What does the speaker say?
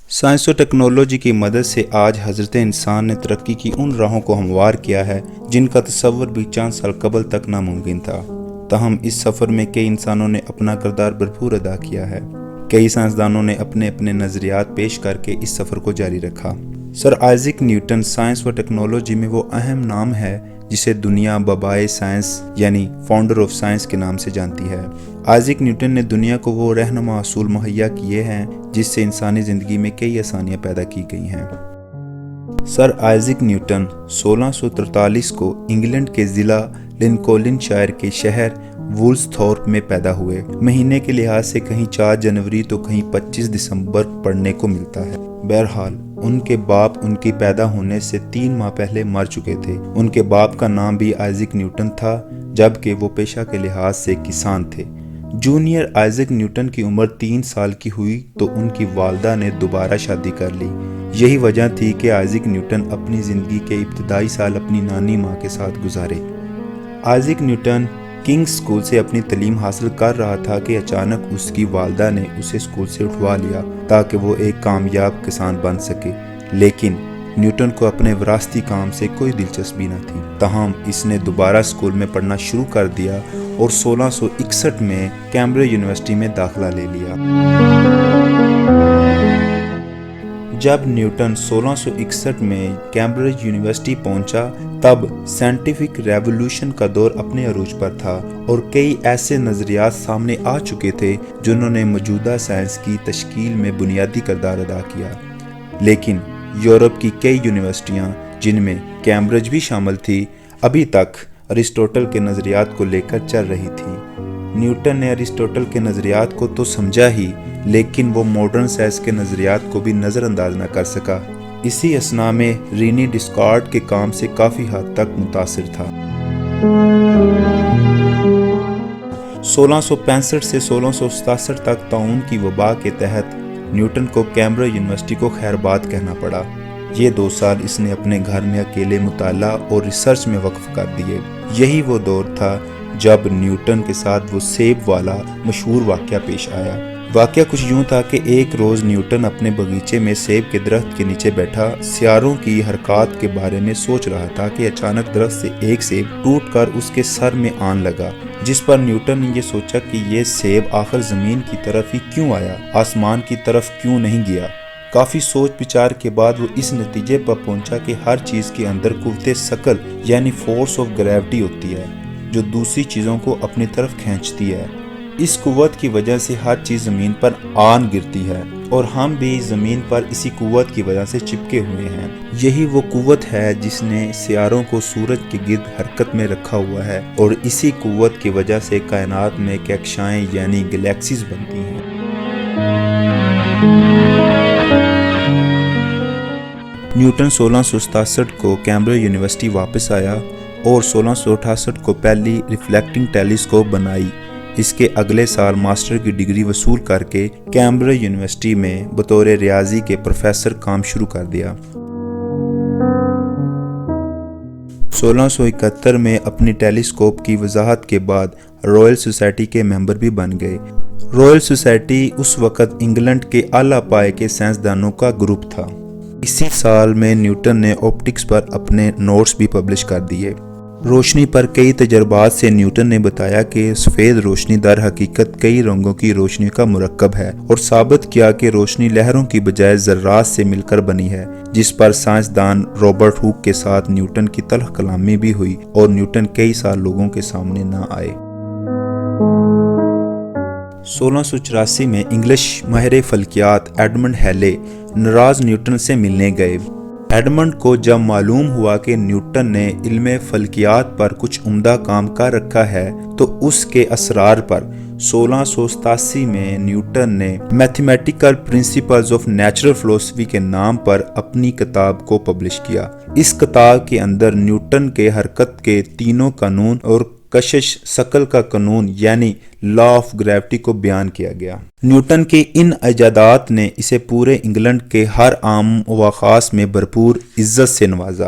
Science و technology کی مدد سے آج حضرت انسان نے ترقی کی ان راہوں کو ہموار کیا ہے جن کا تصور بھی چند سال قبل تک ناممکن تھا۔ تاہم اس سفر میں کئی انسانوں نے اپنا کردار بھرپور ادا کیا ہے۔ کئی سائنسدانوں نے اپنے اپنے نظریات پیش کر کے اس سفر کو جاری رکھا۔ سر آئزک نیوٹن سائنس و ٹیکنالوجی میں وہ اہم نام ہے جسے دنیا بابائے سائنس یعنی فاؤنڈر آف سائنس کے نام سے جانتی ہے۔ آئزک نیوٹن نے دنیا کو وہ رہنما اصول مہیا کیے ہیں جس سے انسانی زندگی میں کئی آسانیاں پیدا کی گئی ہیں۔ سر آئزک نیوٹن 1643 کو انگلینڈ کے ضلع لنکولن شائر کے شہر وولستھورپ میں پیدا ہوئے۔ مہینے کے لحاظ سے کہیں 4 جنوری تو کہیں 25 دسمبر پڑھنے کو ملتا ہے۔ بہرحال ان کے باپ ان کی پیدا ہونے سے 3 ماہ پہلے مر چکے تھے۔ ان کے باپ کا نام بھی آئزک نیوٹن تھا جبکہ وہ پیشہ کے لحاظ سے کسان تھے۔ جونیئر آئزک نیوٹن کی عمر 3 سال کی ہوئی تو ان کی والدہ نے دوبارہ شادی کر لی۔ یہی وجہ تھی کہ آئزک نیوٹن اپنی زندگی کے ابتدائی سال اپنی نانی ماں کے ساتھ گزارے۔ آئزک نیوٹن کنگ اسکول سے اپنی تعلیم حاصل کر رہا تھا کہ اچانک اس کی والدہ نے اسے اسکول سے اٹھوا لیا تاکہ وہ ایک کامیاب کسان بن سکے، لیکن نیوٹن کو اپنے وراثتی کام سے کوئی دلچسپی نہ تھی۔ تاہم اس نے دوبارہ اسکول میں پڑھنا شروع کر دیا اور 1661 میں کیمبرج یونیورسٹی میں داخلہ لے لیا۔ جب نیوٹن 1661 میں کیمبرج یونیورسٹی پہنچا تب سائنٹیفک ریولوشن کا دور اپنے عروج پر تھا اور کئی ایسے نظریات سامنے آ چکے تھے جنہوں نے موجودہ سائنس کی تشکیل میں بنیادی کردار ادا کیا، لیکن یورپ کی کئی یونیورسٹیاں جن میں کیمبرج بھی شامل تھی ابھی تک ارسطوٹل کے نظریات کو لے کر چل رہی تھی۔ نیوٹن نے ارسطوٹل کے نظریات کو تو سمجھا ہی لیکن وہ ماڈرن سائنس کے نظریات کو بھی نظر انداز نہ کر سکا۔ اسی اثنا میں رینی ڈسکارٹ کے کام سے کافی حد تک متاثر تھا۔ 1665 سے 1667 تک طاعون کی وبا کے تحت نیوٹن کو کیمبرج یونیورسٹی کو خیر باد کہنا پڑا۔ یہ 2 سال اس نے اپنے گھر میں اکیلے مطالعہ اور ریسرچ میں وقف کر دیے۔ یہی وہ دور تھا جب نیوٹن کے ساتھ وہ سیب والا مشہور واقعہ پیش آیا۔ واقعہ کچھ یوں تھا کہ ایک روز نیوٹن اپنے باغیچے میں سیب کے درخت کے نیچے بیٹھا سیاروں کی حرکات کے بارے میں سوچ رہا تھا کہ اچانک درخت سے ایک سیب ٹوٹ کر اس کے سر میں آن لگا، جس پر نیوٹن نے یہ سوچا کہ یہ سیب آخر زمین کی طرف ہی کیوں آیا، آسمان کی طرف کیوں نہیں گیا۔ کافی سوچ بچار کے بعد وہ اس نتیجے پر پہنچا کہ ہر چیز کے اندر قوت ثقل یعنی فورس آف گریوٹی ہوتی ہے جو دوسری چیزوں کو اپنی طرف کھینچتی ہے۔ اس قوت کی وجہ سے ہر چیز زمین پر آن گرتی ہے اور ہم بھی زمین پر اسی قوت کی وجہ سے چپکے ہوئے ہیں۔ یہی وہ قوت ہے جس نے سیاروں کو سورج کے گرد حرکت میں رکھا ہوا ہے اور اسی قوت کی وجہ سے کائنات میں کہکشائیں یعنی گلیکسیز بنتی ہیں۔ نیوٹن 1667 کو کیمبرج یونیورسٹی واپس آیا اور 1668 کو پہلی ریفلیکٹنگ ٹیلیسکوپ بنائی۔ اس کے اگلے سال ماسٹر کی ڈگری وصول کر کے کیمبرج یونیورسٹی میں بطور ریاضی کے پروفیسر کام شروع کر دیا۔ 1671 میں اپنی ٹیلیسکوپ کی وضاحت کے بعد رائل سوسائٹی کے ممبر بھی بن گئے۔ رائل سوسائٹی اس وقت انگلینڈ کے اعلیٰ پائے کے سائنسدانوں کا گروپ تھا۔ اسی سال میں نیوٹن نے آپٹکس پر اپنے نوٹس بھی پبلش کر دیے۔ روشنی پر کئی تجربات سے نیوٹن نے بتایا کہ سفید روشنی در حقیقت کئی رنگوں کی روشنی کا مرکب ہے اور ثابت کیا کہ روشنی لہروں کی بجائے ذرات سے مل کر بنی ہے، جس پر سائنسدان رابرٹ ہوک کے ساتھ نیوٹن کی تلخ کلامی بھی ہوئی اور نیوٹن کئی سال لوگوں کے سامنے نہ آئے۔ 1684 میں انگلش ماہر فلکیات ایڈمنڈ ہیلے ناراض نیوٹن سے ملنے گئے۔ ایڈمنڈ کو جب معلوم ہوا کہ نیوٹن نے علم فلکیات پر کچھ عمدہ کام کر رکھا ہے تو اس کے اسرار پر 1687 میں نیوٹن نے میتھمیٹیکل پرنسپلز آف نیچرل فلسفی کے نام پر اپنی کتاب کو پبلش کیا۔ اس کتاب کے اندر نیوٹن کے حرکت کے تینوں قانون اور کشش ثقل کا قانون یعنی لا آف گریوٹی کو بیان کیا گیا۔ نیوٹن کے ان ایجادات نے اسے پورے انگلینڈ کے ہر عام و خاص میں بھرپور عزت سے نوازا